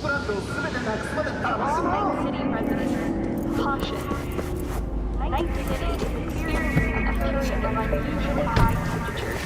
Night City residents, caution. Night City is experiencing a period of unusually high temperatures.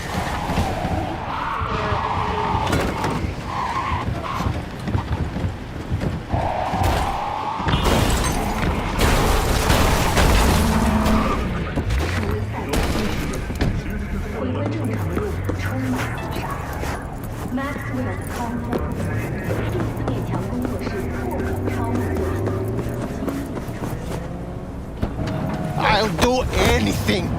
I'll do anything.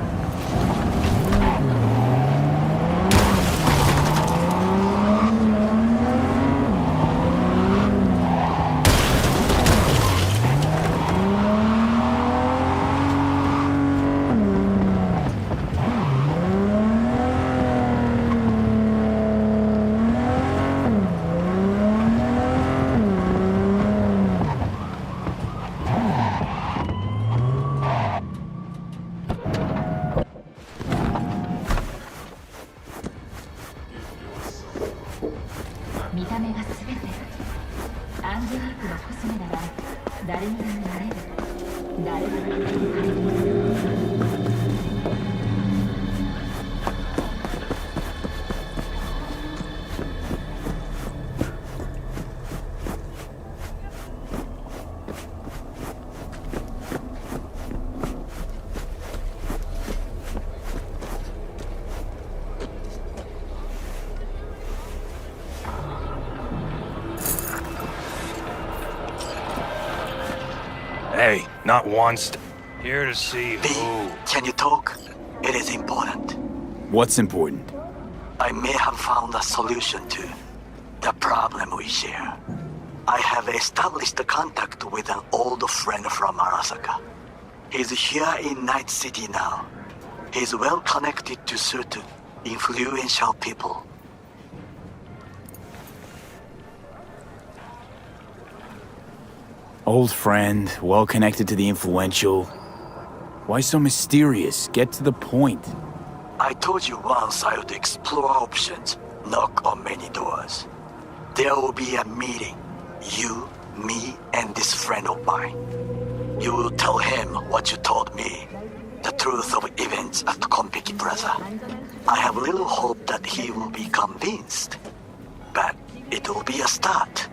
Hey, not once. Here to see who. Can you talk? It is important. What's important? I may have found a solution to the problem we share. I have established a contact with an old friend from Arasaka. He's here in Night City now. He's well connected to certain influential people. Old friend, well connected to the influential. Why so mysterious? Get to the point. I told you once I would explore options, knock on many doors. There will be a meeting. You, me, and this friend of mine. You will tell him what you told me. The truth of events at Konpeki Plaza. I have little hope that he will be convinced. But it will be a start.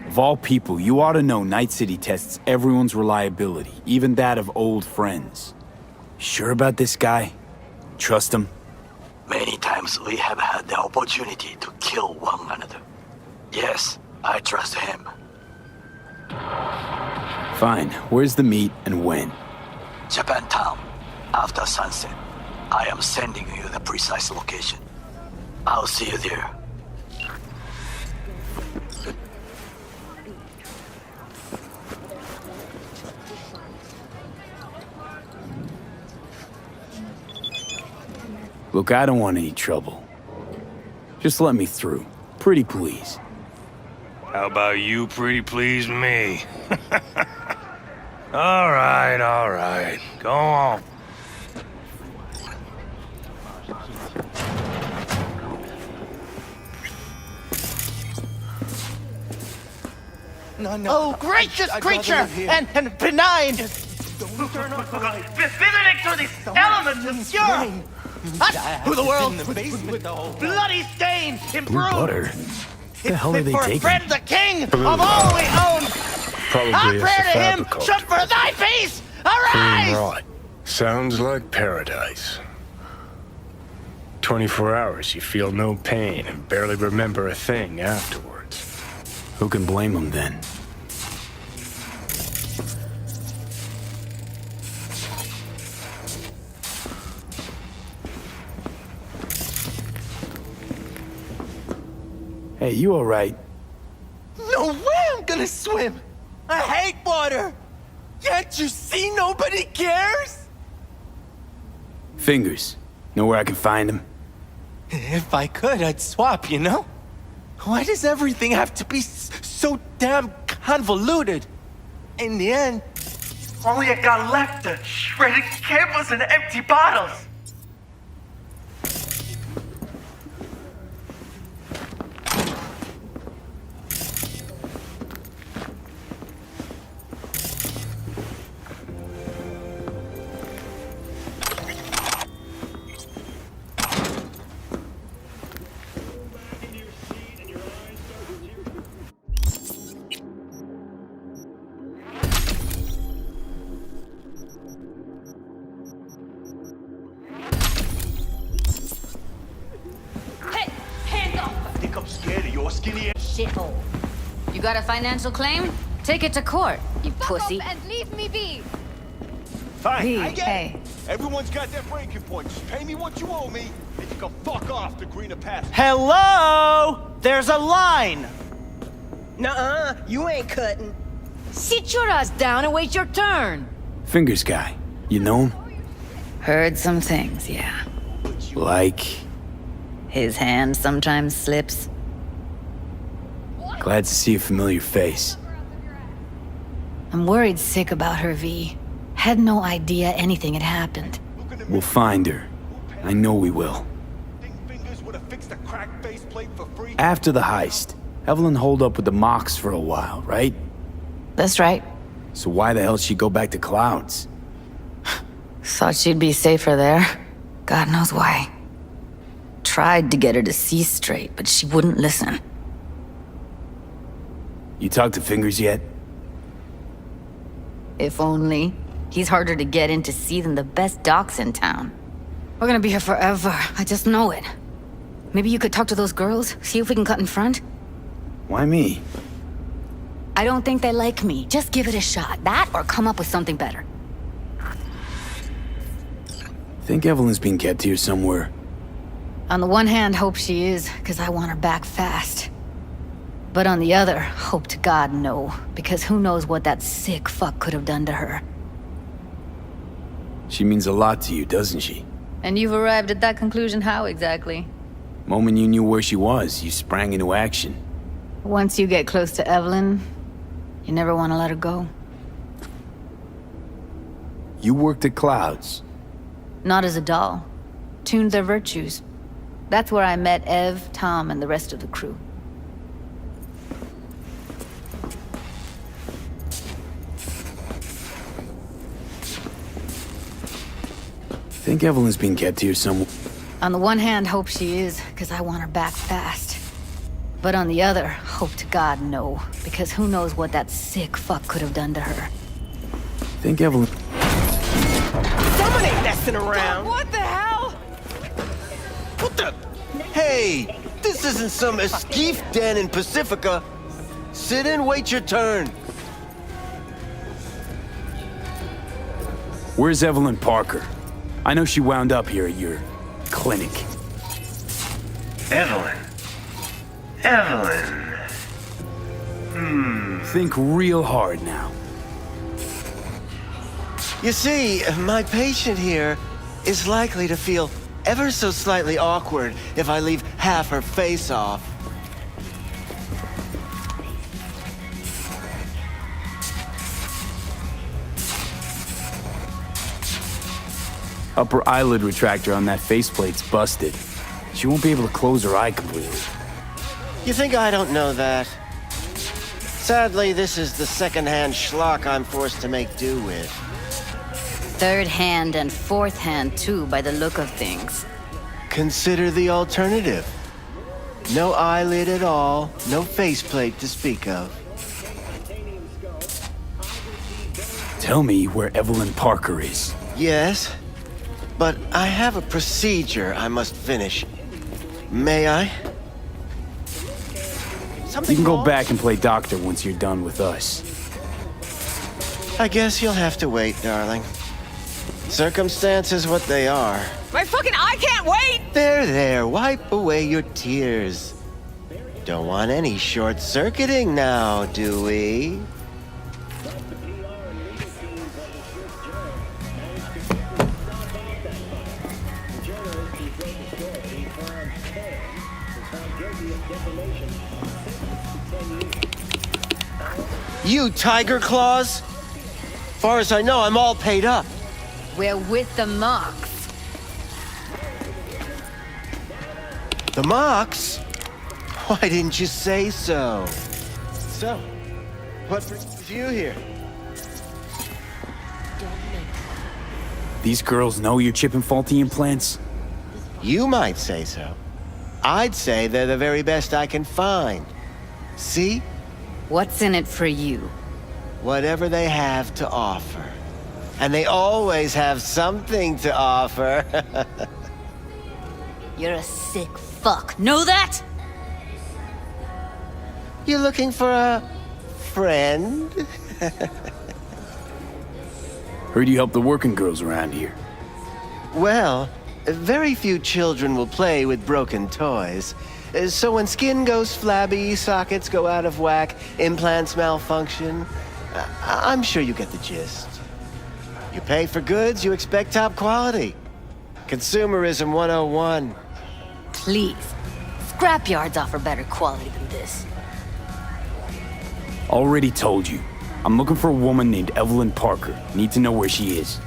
Of all people, you ought to know Night City tests everyone's reliability, even that of old friends. Sure about this guy? Trust him? Many times we have had the opportunity to kill one another. Yes, I trust him. Fine. Where's the meet and when? Japantown, after sunset. I am sending you the precise location. I'll see you there. Look, I don't want any trouble. Just let me through. Pretty please. How about you pretty please me? All right. Go on. No. Oh, gracious creature! And benign! Visiting through these elements is pure! Who the world? Bloody stain! Blue Improved! butter? The hell are they For taking? Fred the king of all we own! Probably Our a prayer to him Cyberpunk. should for thy peace arise! Right. Sounds like paradise. 24 hours, you feel no pain and barely remember a thing afterwards. Who can blame them then? Hey, you alright? No way I'm gonna swim! I hate water! Can't you see nobody cares? Fingers. Know where I can find him? If I could, I'd swap, you know? Why does everything have to be so damn convoluted? In the end, All you got left are shredded cables and empty bottles! Shithole. You got a financial claim? Take it to court, you pussy. and leave me be. Fine, I get Hey. it. Everyone's got their breaking point. Just pay me what you owe me, and you can fuck off to greener pastures. Hello? There's a line. Nuh-uh, you ain't cutting. Sit your ass down and wait your turn. Fingers guy. You know him? Heard some things, yeah. Like... His hand sometimes slips. Glad to see a familiar face. I'm worried sick about her, V. Had no idea anything had happened. We'll find her. I know we will. Fingers would have fixed a cracked faceplate for free. After the heist, Evelyn holed up with the Mox for a while, right? That's right. So why the hell she go back to Clouds? Thought she'd be safer there. God knows why. Tried to get her to see straight, but she wouldn't listen. You talked to Fingers yet? If only. He's harder to get in to see than the best docs in town. We're gonna be here forever. I just know it. Maybe you could talk to those girls, see if we can cut in front? Why me? I don't think they like me. Just give it a shot. That or come up with something better. Think Evelyn's being kept here somewhere. On the one hand, hope she is, because I want her back fast. But on the other, hope to God no, because who knows what that sick fuck could have done to her. She means a lot to you, doesn't she? And you've arrived at that conclusion how exactly? Moment you knew where she was, you sprang into action. Once you get close to Evelyn, you never want to let her go. You worked at Clouds. Not as a doll. Tuned their virtues. That's where I met Ev, Tom, and the rest of the crew. Think Evelyn's being kept here somewhere. On the one hand, hope she is, because I want her back fast. But on the other, hope to God no, because who knows what that sick fuck could have done to her. Think Evelyn... Someone ain't messing around. What the hell? What the? Hey, this isn't some esquif den in Pacifica. Sit and wait your turn. Where's Evelyn Parker? I know she wound up here at your... clinic. Evelyn. Think real hard now. You see, my patient here is likely to feel ever so slightly awkward if I leave half her face off. Upper eyelid retractor on that faceplate's busted. She won't be able to close her eye completely. You think I don't know that? Sadly, this is the second-hand schlock I'm forced to make do with. Third hand and fourth hand too, by the look of things. Consider the alternative. No eyelid at all, no faceplate to speak of. Tell me where Evelyn Parker is. Yes, but I have a procedure I must finish. May I? You can go back and play doctor once you're done with us. I guess you'll have to wait, darling. Circumstances what they are. My fucking eye can't wait! There, wipe away your tears. Don't want any short-circuiting now, do we? You Tiger Claws? Far as I know, I'm all paid up. We're with the Mox. The Mox? Why didn't you say so? So, what brings you here? These girls know you're chipping faulty implants? You might say so. I'd say they're the very best I can find. See? What's in it for you? Whatever they have to offer. And they always have something to offer. You're a sick fuck. Know that? You looking for a friend? Heard you help the working girls around here. Well, very few children will play with broken toys. So when skin goes flabby, sockets go out of whack, implants malfunction, I'm sure you get the gist. You pay for goods, you expect top quality. Consumerism 101. Please. Scrapyards offer better quality than this. Already told you. I'm looking for a woman named Evelyn Parker. Need to know where she is.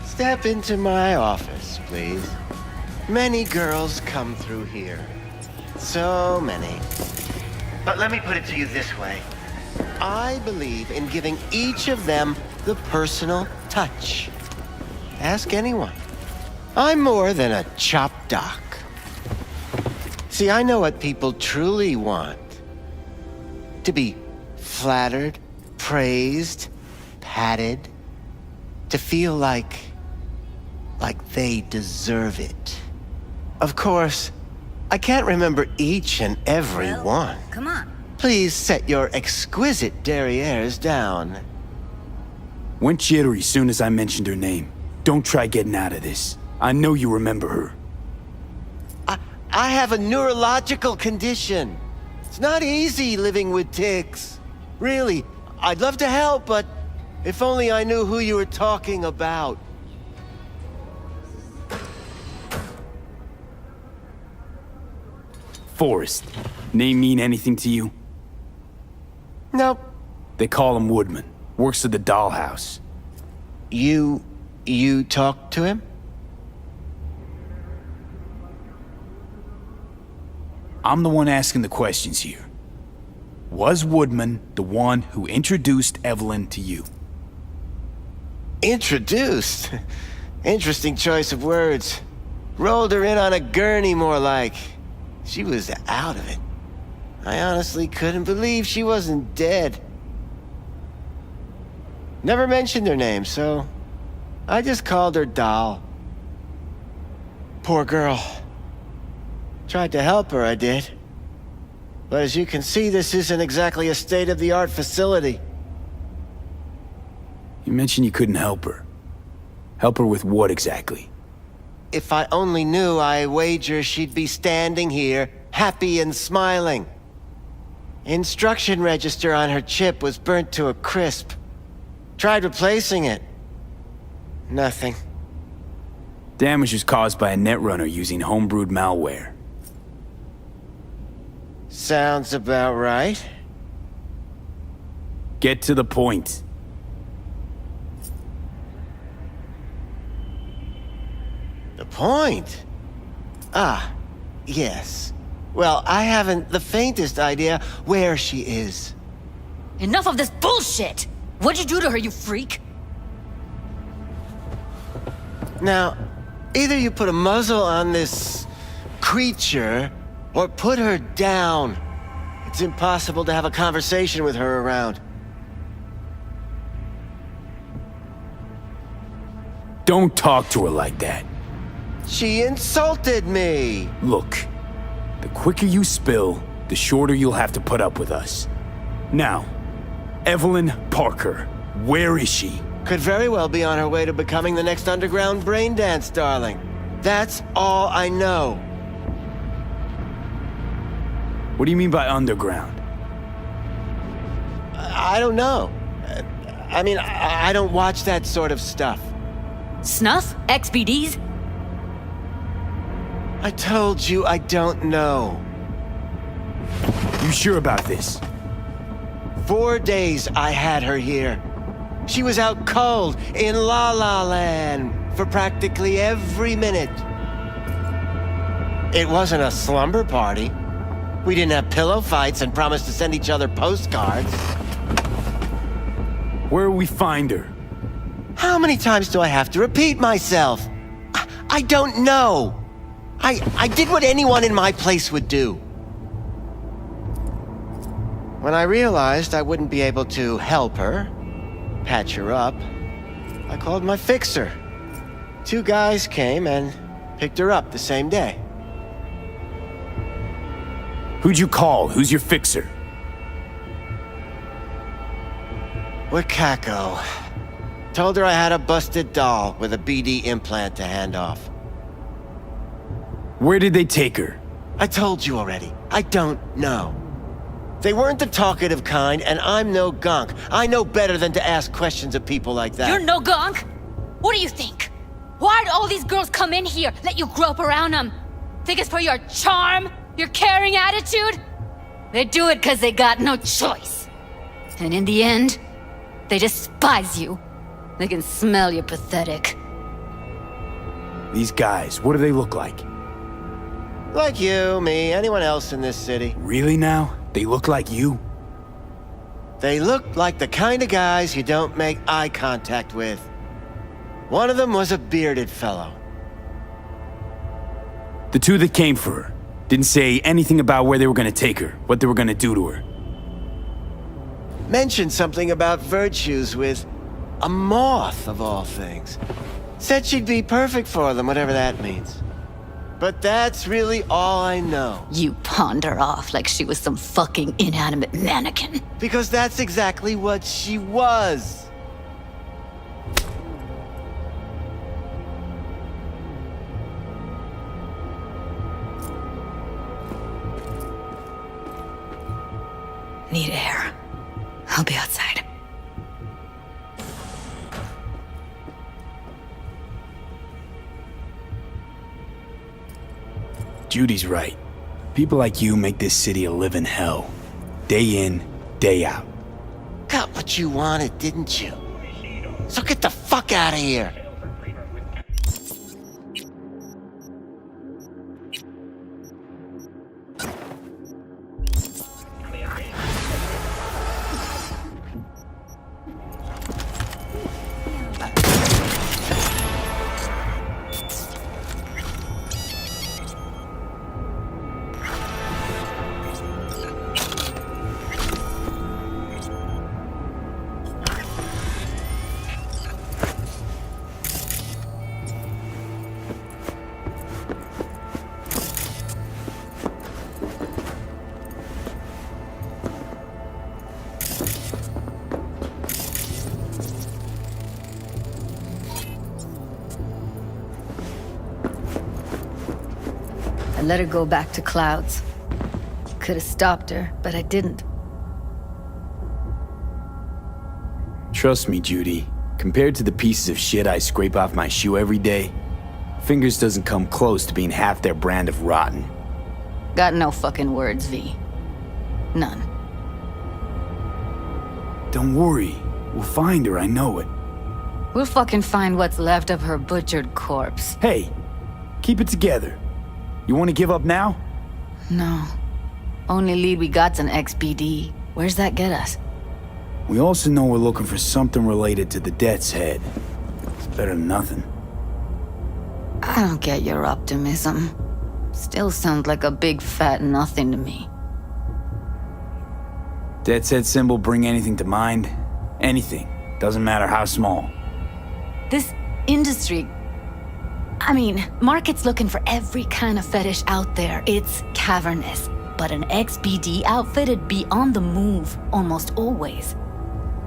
Step into my office, please. Many girls come through here. So many. But let me put it to you this way. I believe in giving each of them the personal touch. Ask anyone. I'm more than a chop doc. See, I know what people truly want. To be flattered, praised, patted. To feel like they deserve it. Of course, I can't remember each and every one. Come on. Please set your exquisite derrieres down. Went jittery soon as I mentioned her name. Don't try getting out of this. I know you remember her. I have a neurological condition. It's not easy living with tics. Really, I'd love to help, but if only I knew who you were talking about. Forrest. Name mean anything to you? Nope. They call him Woodman. Works at the dollhouse. You talked to him? I'm the one asking the questions here. Was Woodman the one who introduced Evelyn to you? Introduced? Interesting choice of words. Rolled her in on a gurney, more like. She was out of it. I honestly couldn't believe she wasn't dead. Never mentioned her name, so I just called her Doll. Poor girl. Tried to help her, I did. But as you can see, this isn't exactly a state-of-the-art facility. You mentioned you couldn't help her. Help her with what exactly? If I only knew, I wager she'd be standing here, happy and smiling. Instruction register on her chip was burnt to a crisp. Tried replacing it. Nothing. Damage was caused by a netrunner using homebrewed malware. Sounds about right. Get to the point. The point? Ah, yes. Well, I haven't the faintest idea where she is. Enough of this bullshit! What'd you do to her, you freak? Now, either you put a muzzle on this creature, or put her down. It's impossible to have a conversation with her around. Don't talk to her like that. She insulted me! Look, the quicker you spill, the shorter you'll have to put up with us. Now, Evelyn Parker, where is she? Could very well be on her way to becoming the next underground braindance darling. That's all I know. What do you mean by underground? I don't know. I mean, I don't watch that sort of stuff. Snuff? XBDs? I told you I don't know. You sure about this? 4 days I had her here. She was out cold in La La Land for practically every minute. It wasn't a slumber party. We didn't have pillow fights and promised to send each other postcards. Where will we find her? How many times do I have to repeat myself? I don't know. I did what anyone in my place would do. When I realized I wouldn't be able to help her, patch her up, I called my fixer. 2 guys came and picked her up the same day. Who'd you call? Who's your fixer? with Kako. Told her I had a busted doll with a BD implant to hand off. Where did they take her? I told you already. I don't know. They weren't the talkative kind, and I'm no gonk. I know better than to ask questions of people like that. You're no gonk? What do you think? Why'd all these girls come in here, let you grope around them? Think it's for your charm? Your caring attitude? They do it because they got no choice. And in the end, they despise you. They can smell you're pathetic. These guys, what do they look like? Like you, me, anyone else in this city. Really now? They look like you? They look like the kind of guys you don't make eye contact with. One of them was a bearded fellow. The two that came for her didn't say anything about where they were gonna take her, what they were gonna do to her. Mentioned something about virtues with a moth, of all things. Said she'd be perfect for them, whatever that means. But that's really all I know. You pawned her off like she was some fucking inanimate mannequin. Because that's exactly what she was. Need air. I'll be outside. Judy's right. People like you make this city a living hell. Day in, day out. Got what you wanted, didn't you? So get the fuck out of here. I let her go back to Clouds. Could have stopped her, but I didn't. Trust me, Judy. Compared to the pieces of shit I scrape off my shoe every day, Fingers doesn't come close to being half their brand of rotten. Got no fucking words, V. None. Don't worry. We'll find her, I know it. We'll fucking find what's left of her butchered corpse. Hey, keep it together. You want to give up now? No. Only lead we got's an XBD. Where's that get us? We also know we're looking for something related to the Death's Head. It's better than nothing. I don't get your optimism. Still sounds like a big fat nothing to me. Death's Head symbol bring anything to mind? Anything. Doesn't matter how small. This industry... I mean, market's looking for every kind of fetish out there. It's cavernous. But an XBD outfit'd be on the move, almost always.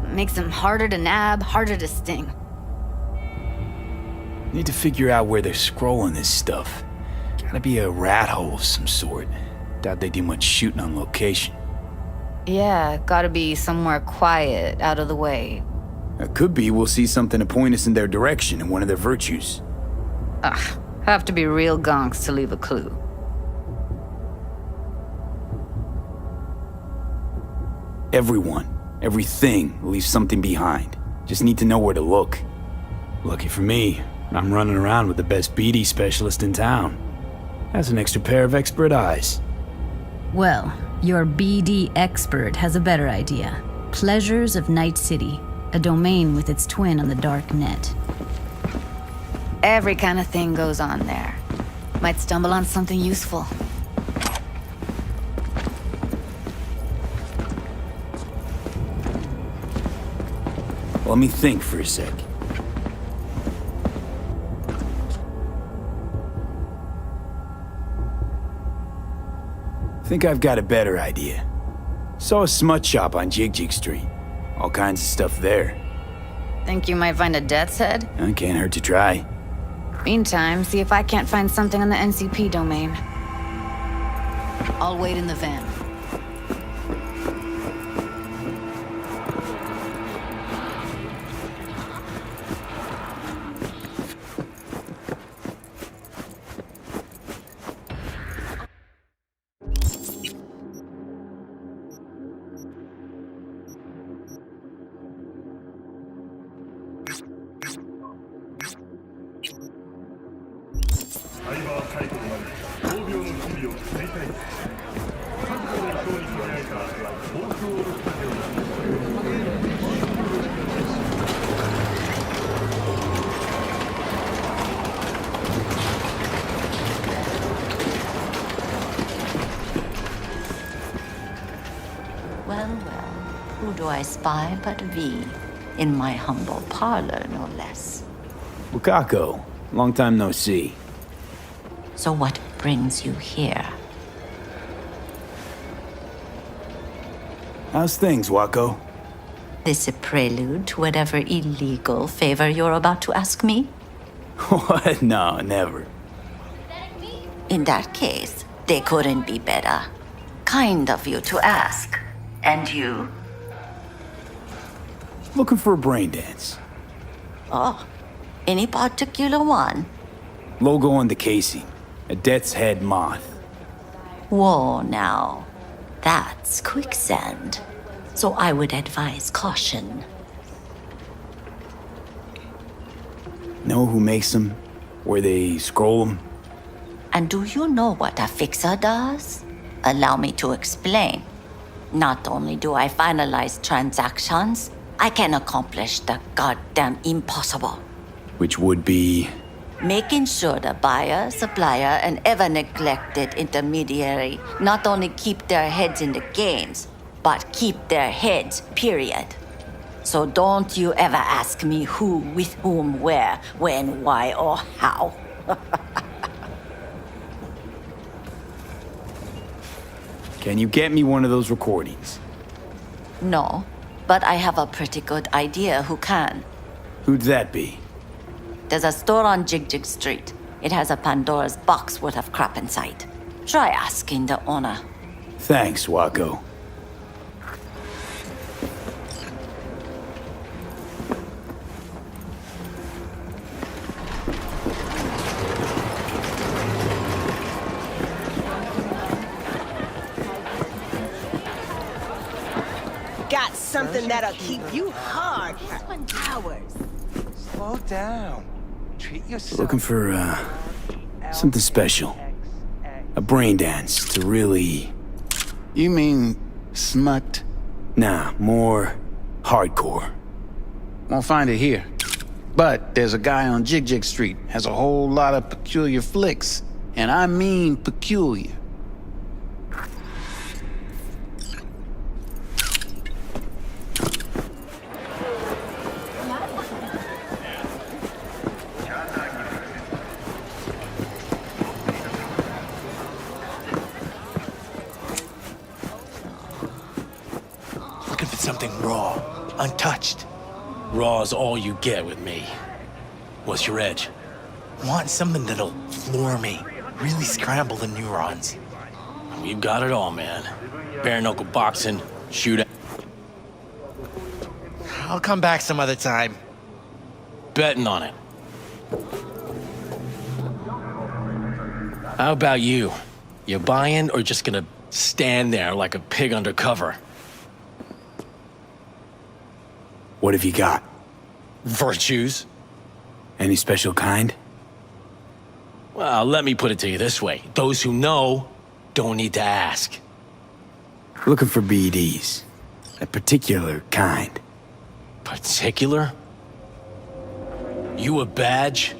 Makes them harder to nab, harder to sting. Need to figure out where they're scrolling this stuff. Gotta be a rat hole of some sort. Doubt they do much shooting on location. Yeah, gotta be somewhere quiet, out of the way. It could be we'll see something to point us in their direction in one of their virtues. Ugh, have to be real gonks to leave a clue. Everyone, everything leaves something behind. Just need to know where to look. Lucky for me, I'm running around with the best BD specialist in town. That's an extra pair of expert eyes. Well, your BD expert has a better idea. Pleasures of Night City, a domain with its twin on the dark net. Every kind of thing goes on there. Might stumble on something useful. Let me think for a sec. Think I've got a better idea. Saw a smut shop on Jig Street. All kinds of stuff there. Think you might find a death's head? It can't hurt to try. Meantime, see if I can't find something on the NCP domain. I'll wait in the van. Well, who do I spy but V? In my humble parlor, no less. Wakako, long time no see. So what brings you here? How's things, Wako? This a prelude to whatever illegal favor you're about to ask me? What? No, never. In that case, they couldn't be better. Kind of you to ask. And you? Looking for a brain dance. Oh, any particular one? Logo on the casing. A death's head moth. Whoa, now. That's quicksand. So I would advise caution. Know who makes them? Where they scroll them? And do you know what a fixer does? Allow me to explain. Not only do I finalize transactions, I can accomplish the goddamn impossible. Which would be... Making sure the buyer, supplier, and ever-neglected intermediary not only keep their heads in the games, but keep their heads, period. So don't you ever ask me who, with whom, where, when, why, or how. Can you get me one of those recordings? No, but I have a pretty good idea who can. Who'd that be? There's a store on Jig Street. It has a Pandora's box worth of crap inside. Try asking the owner. Thanks, Wako. Got something that'll keep you hard for hours. Slow down. Treat yourself. Looking for, something special. A brain dance to really... You mean smut? Nah, more hardcore. Won't find it here. But there's a guy on Jig Street, has a whole lot of peculiar flicks. And I mean peculiar. Looking for something raw, untouched. Raw's all you get with me. What's your edge? Want something that'll floor me, really scramble the neurons. You got it all, man. Bare knuckle boxing, shooting. I'll come back some other time. Betting on it. How about you? You buying or just gonna stand there like a pig undercover? What have you got? Virtues? Any special kind? Well, let me put it to you this way. Those who know don't need to ask. Looking for BDs. A particular kind. Particular? You a badge?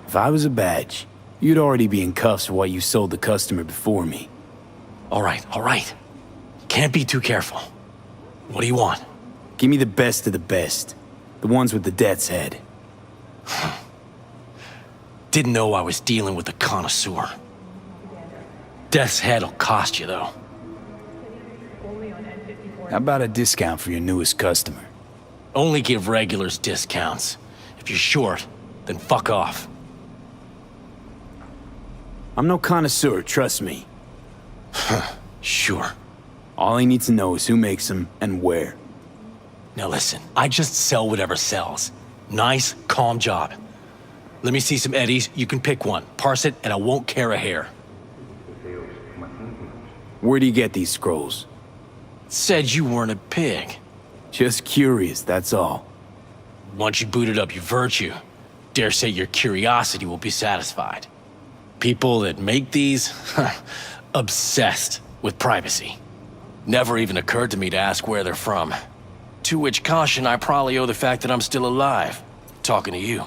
If I was a badge, you'd already be in cuffs for what you sold the customer before me. All right. Can't be too careful. What do you want? Give me the best of the best. The ones with the death's head. Didn't know I was dealing with a connoisseur. Death's head'll cost you, though. How about a discount for your newest customer? Only give regulars discounts. If you're short, then fuck off. I'm no connoisseur, trust me. Sure. All I need to know is who makes them and where. Now listen, I just sell whatever sells. Nice, calm job. Let me see some eddies, you can pick one, parse it, and I won't care a hair. Where do you get these scrolls? Said you weren't a pig. Just curious, that's all. Once you booted up your virtue, dare say your curiosity will be satisfied. People that make these, obsessed with privacy. Never even occurred to me to ask where they're from. To which caution I probably owe the fact that I'm still alive, talking to you.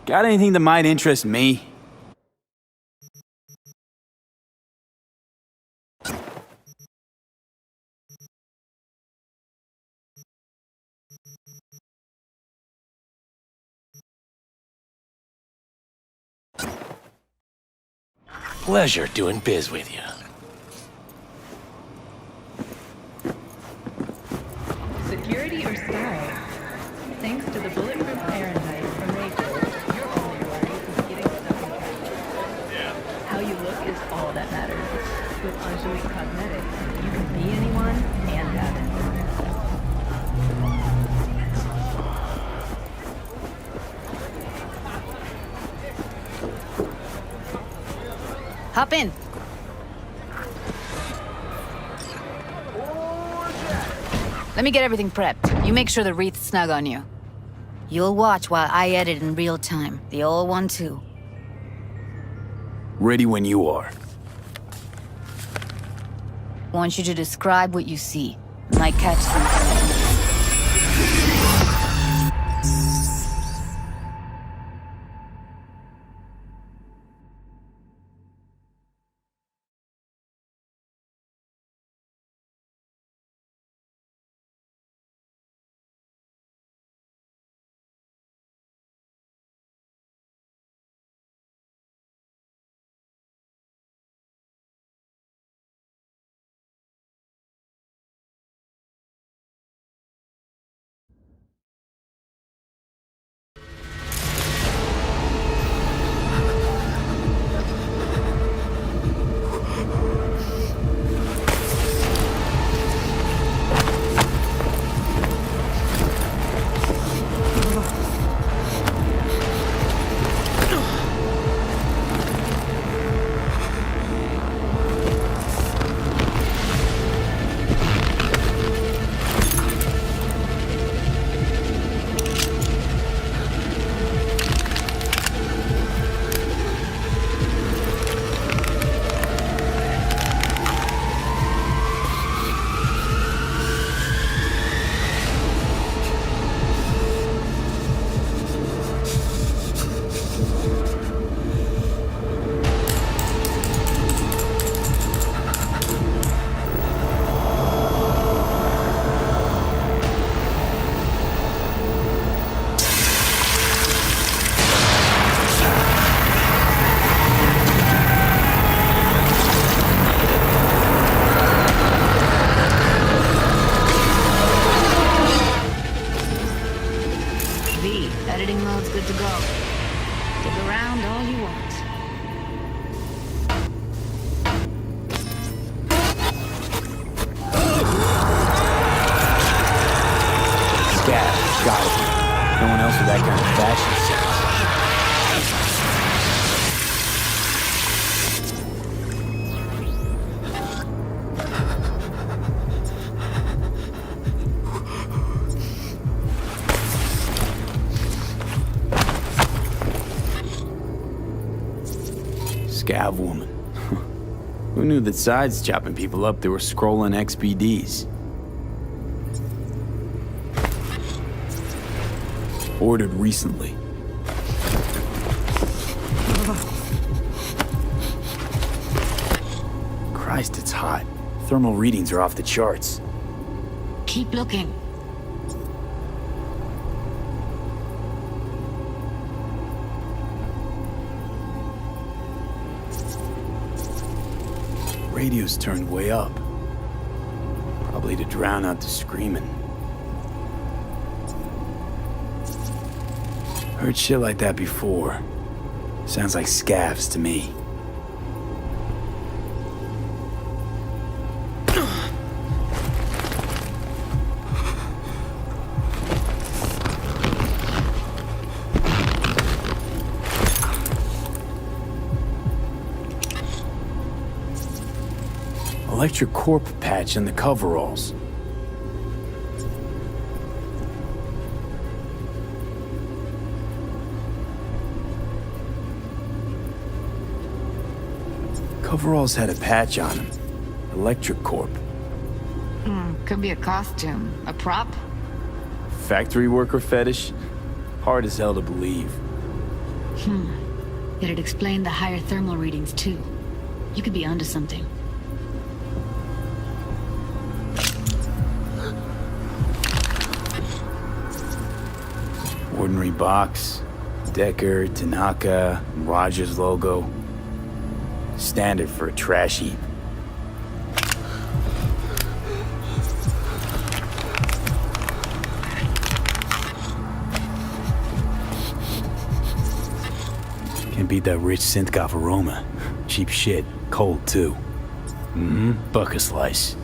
Got anything that might interest me? Pleasure doing biz with you. Security or style? Thanks to the bulletproof Fahrenheit from Rachel, your only worry is getting stuff in cash. How you look is all that matters. With Angelique Cosmetics, you can be anyone and have it. Hop in. Let me get everything prepped. You make sure the wreath's snug on you. You'll watch while I edit in real time. The old one, too. Ready when you are. Want you to describe what you see. Might catch something. Editing mode's good to go. Dig around all you want. Scat, got it. No one else with that kind of fashion sense. Scav woman. Who knew that besides chopping people up, they were scrolling XBDs? Ordered recently. Christ, it's hot. Thermal readings are off the charts. Keep looking. Radio's turned way up. Probably to drown out the screaming. Heard shit like that before. Sounds like scavs to me. Electric Corpo patch in the coveralls. Coveralls had a patch on them. Electric Corp. Could be a costume. A prop? Factory worker fetish? Hard as hell to believe. It'd explain the higher thermal readings, too. You could be onto something. Ordinary box. Decker, Tanaka, Rogers logo. Standard for a trash heap. Can't beat that rich synth-goth aroma. Cheap shit. Cold, too. Bucket slice.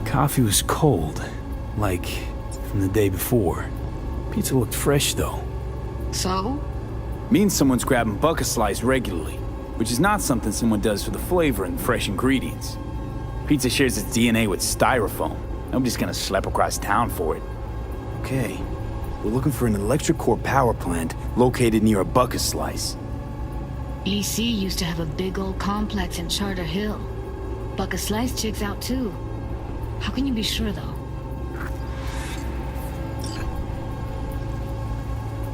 Coffee was cold, like from the day before. Pizza looked fresh, though. So? Means someone's grabbing bucket slice regularly, which is not something someone does for the flavor and fresh ingredients. Pizza shares its DNA with styrofoam. Nobody's gonna schlep across town for it. Okay, we're looking for an electric core power plant located near a bucket slice. EC used to have a big old complex in Charter Hill. Bucket Slice checks out, too. How can you be sure, though?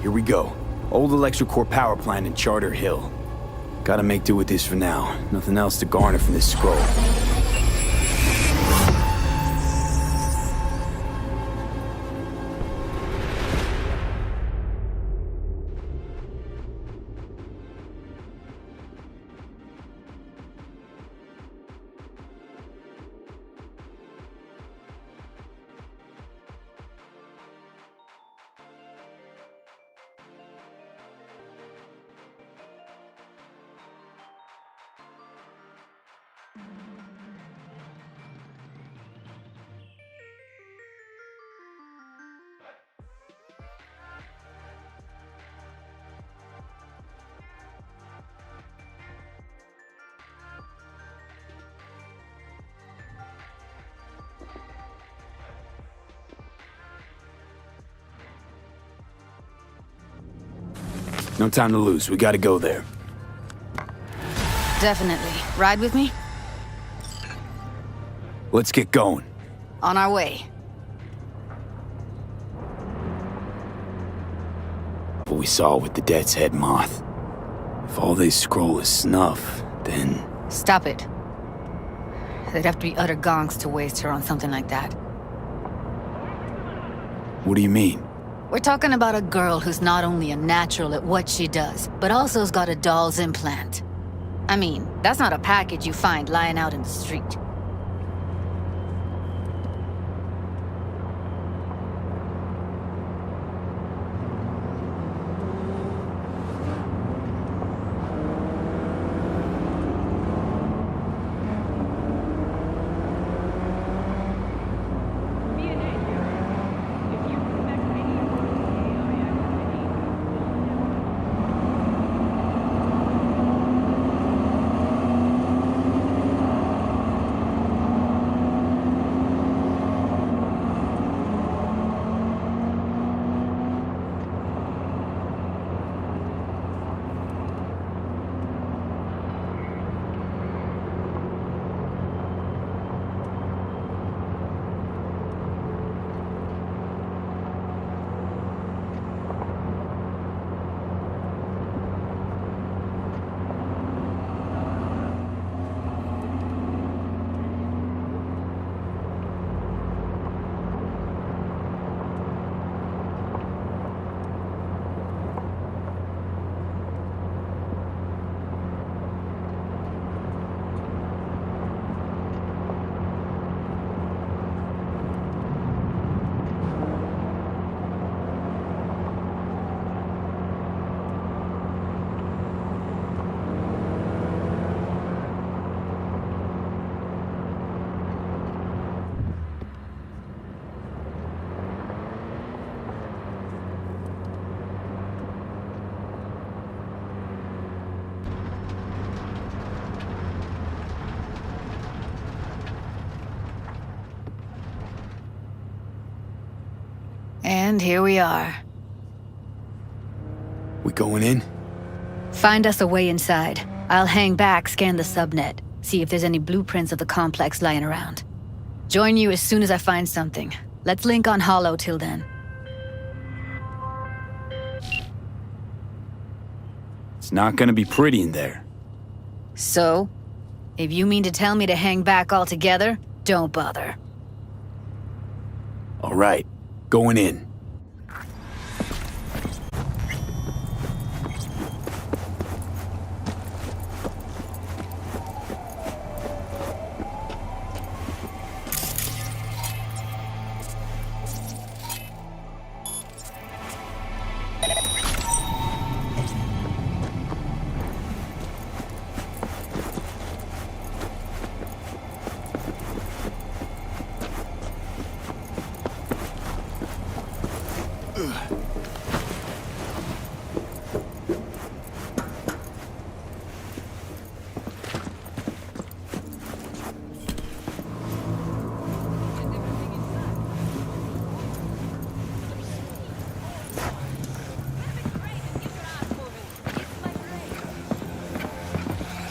Here we go. Old electric core power plant in Charter Hill. Gotta make do with this for now. Nothing else to garner from this scroll. No time to lose. We gotta go there. Definitely. Ride with me? Let's get going. On our way. What we saw with the Death's Head moth. If all they scroll is snuff, then... Stop it. They'd have to be utter gonks to waste her on something like that. What do you mean? We're talking about a girl who's not only a natural at what she does, but also's got a doll's implant. I mean, that's not a package you find lying out in the street. And here we are. We going in? Find us a way inside. I'll hang back, scan the subnet, see if there's any blueprints of the complex lying around. Join you as soon as I find something. Let's link on Hollow till then. It's not gonna be pretty in there. So? If you mean to tell me to hang back altogether, don't bother. All right, going in.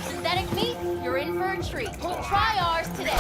Synthetic meat, you're in for a treat. Try ours today.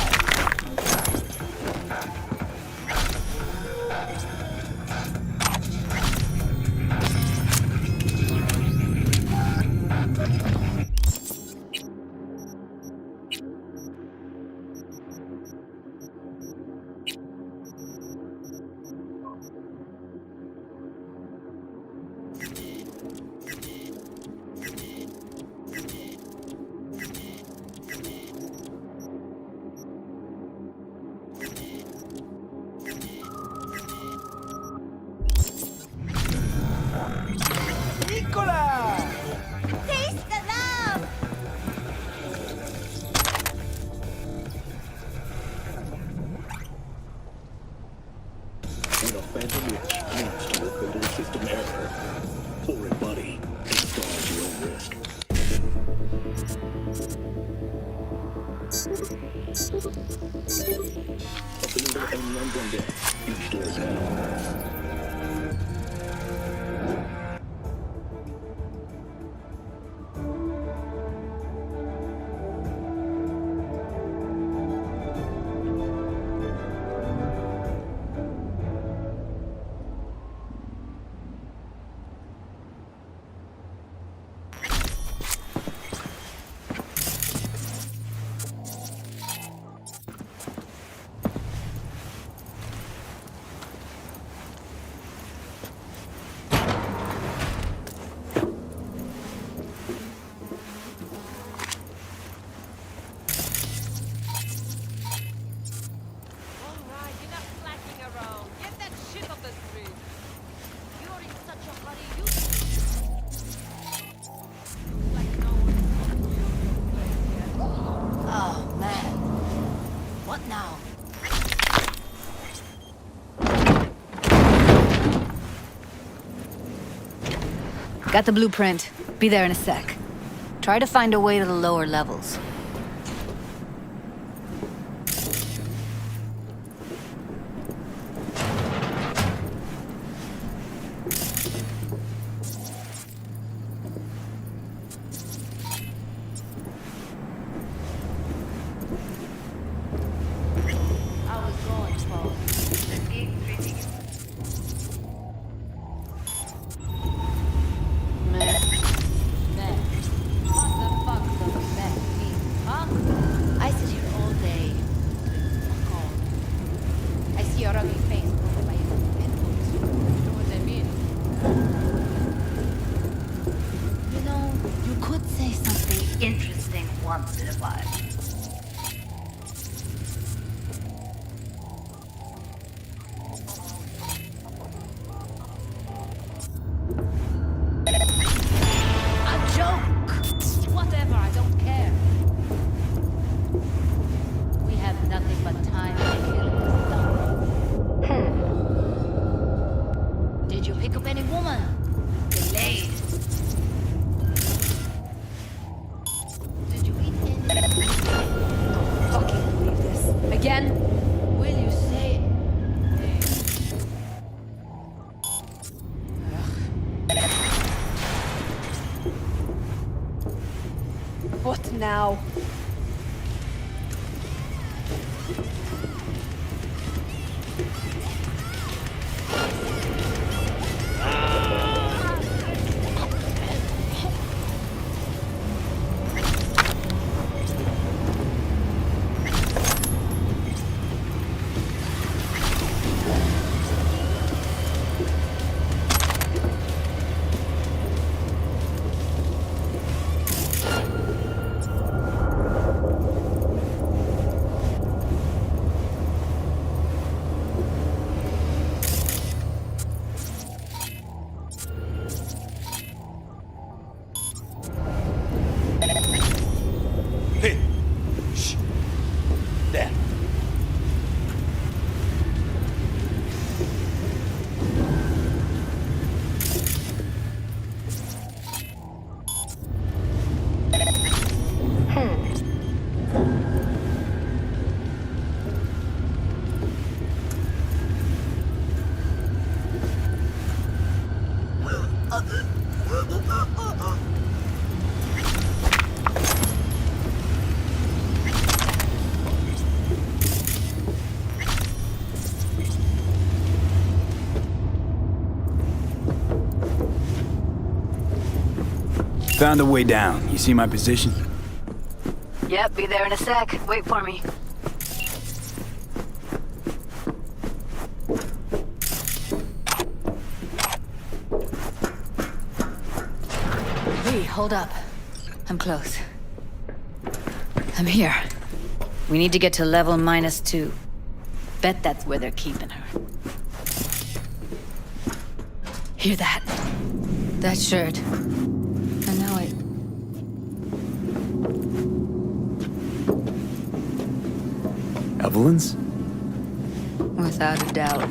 Taste the love! When a phantom witch needs to look into a system error, for a buddy, install at your own risk. Offender and run dead. Install now. Oh, man. What now? Got the blueprint. Be there in a sec. Try to find a way to the lower levels. Interesting once in a while. A joke! Whatever, I don't care. We have nothing but time to kill this stuff. Did you pick up any woman? Delayed. Did you eat any? Fucking believe this. Again? Will you say it? now. Hey! Shh! There. Found a way down. You see my position? Yep, be there in a sec. Wait for me. Hey, hold up. I'm close. I'm here. We need to get to level -2. Bet that's where they're keeping her. Hear that? That shirt. I know it. Evelyn's? Without a doubt.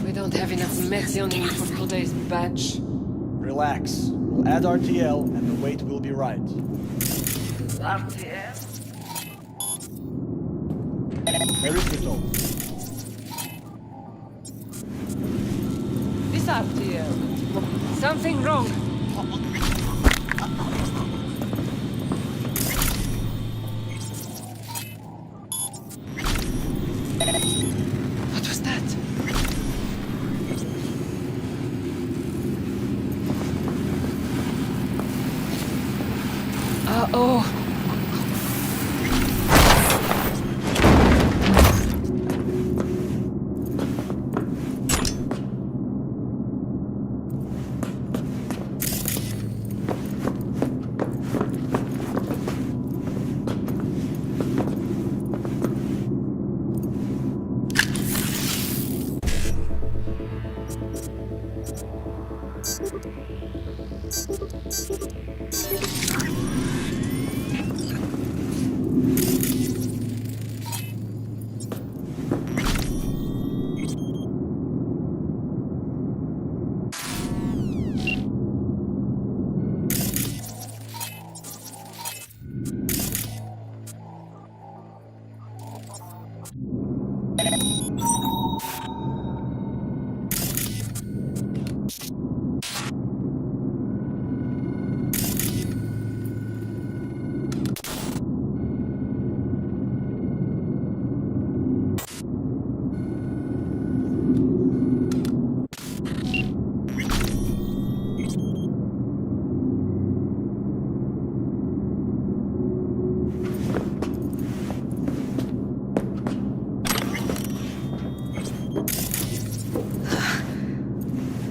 We don't have enough meth on me for today's batch. Relax. We'll add RTL and the weight will be right. RTL? Where is it all? This RTL. Something wrong. What was that? Uh-oh.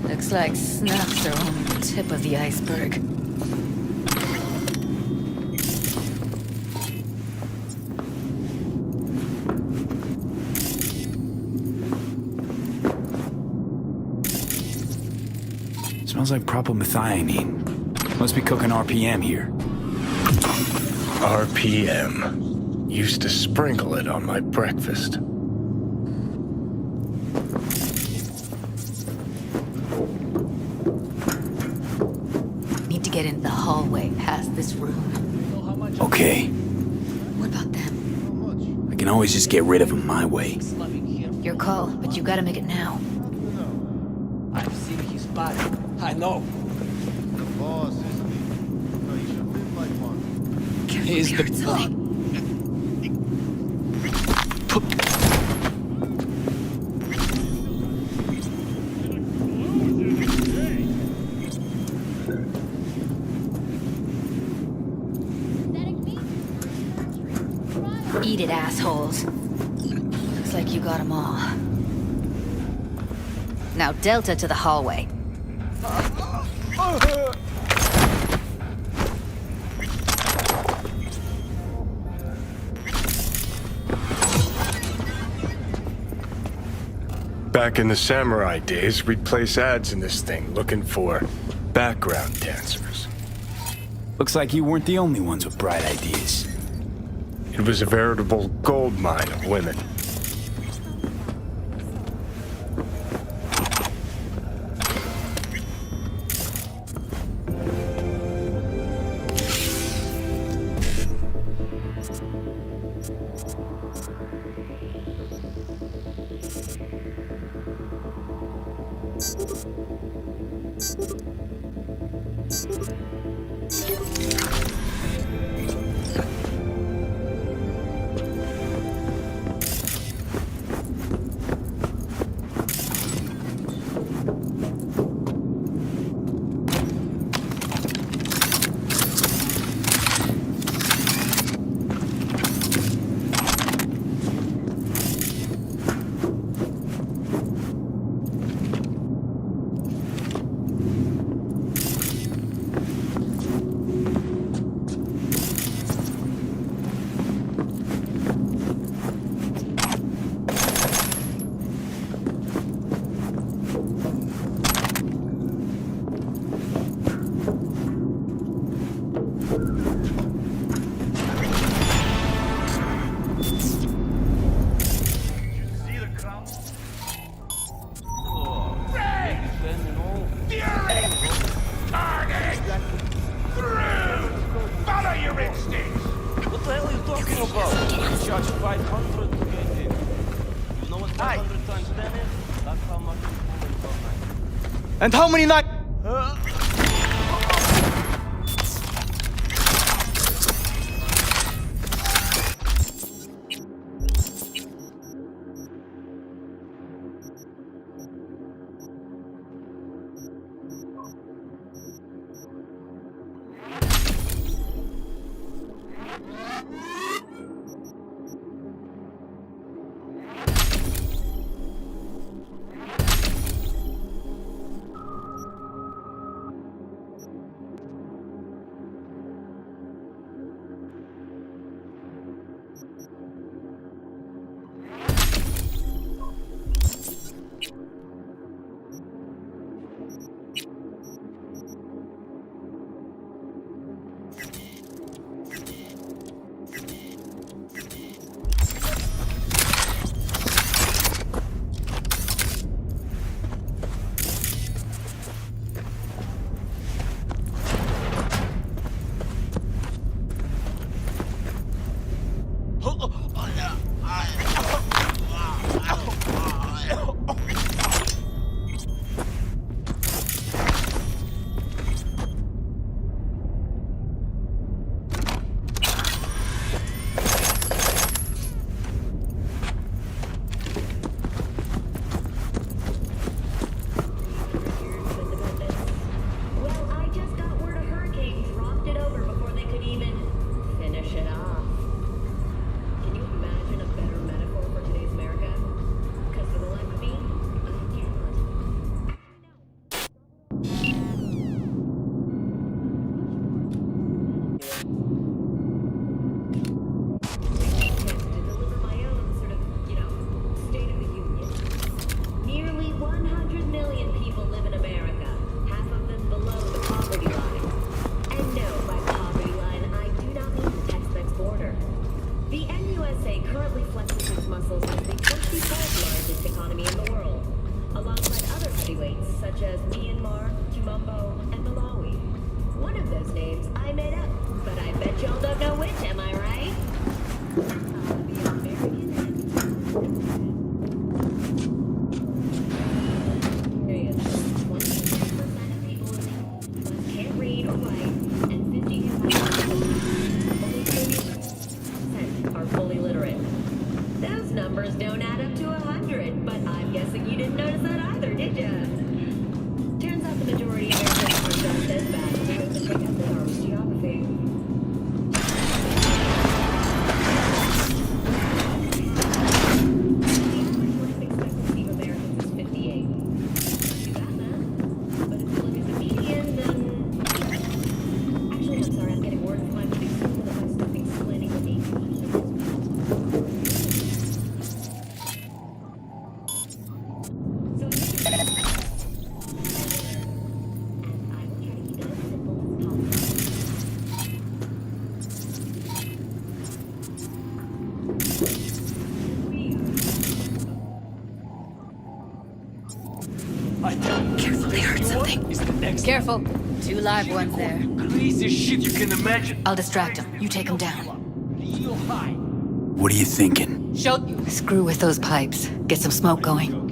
Looks like snuffs are only the tip of the iceberg. Smells like propylmethionine. Must be cooking RPM here. RPM. Used to sprinkle it on my breakfast. Need to get into the hallway past this room. Okay. What about them? I can always just get rid of them my way. Slumming here Your call, but you gotta make it now. I've seen his body. I know. The boss, isn't he? No, you should live like one. He's the... Eat it, assholes. Looks like you got them all. Now Delta to the hallway. Back in the samurai days, we'd place ads in this thing looking for background dancers. Looks like you weren't the only ones with bright ideas. It was a veritable gold mine of women. And how many nights? I heard something. Careful. 2 live ones there. Craziest shit you can imagine. I'll distract him. You take him down. What are you thinking? Screw with those pipes. Get some smoke going.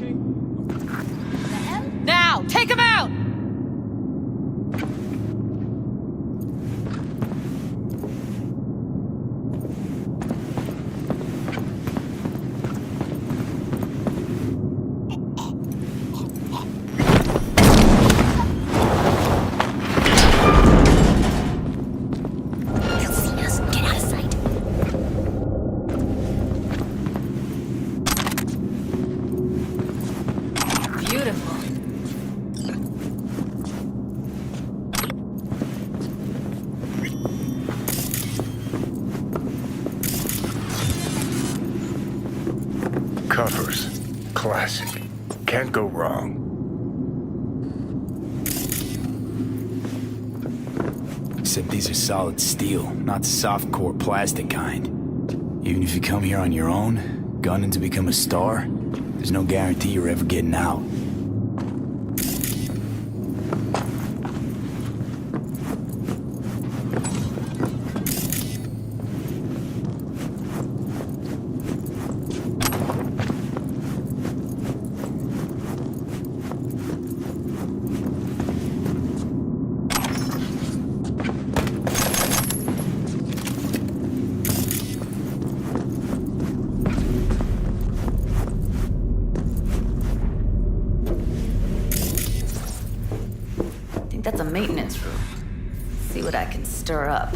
Now, take him out! They'll see us. Get out of sight. Beautiful. Covers. Classic. Can't go wrong. Except these are solid steel, not the soft-core plastic kind. Even if you come here on your own, gunning to become a star, there's no guarantee you're ever getting out. I think that's a maintenance room. See what I can stir up.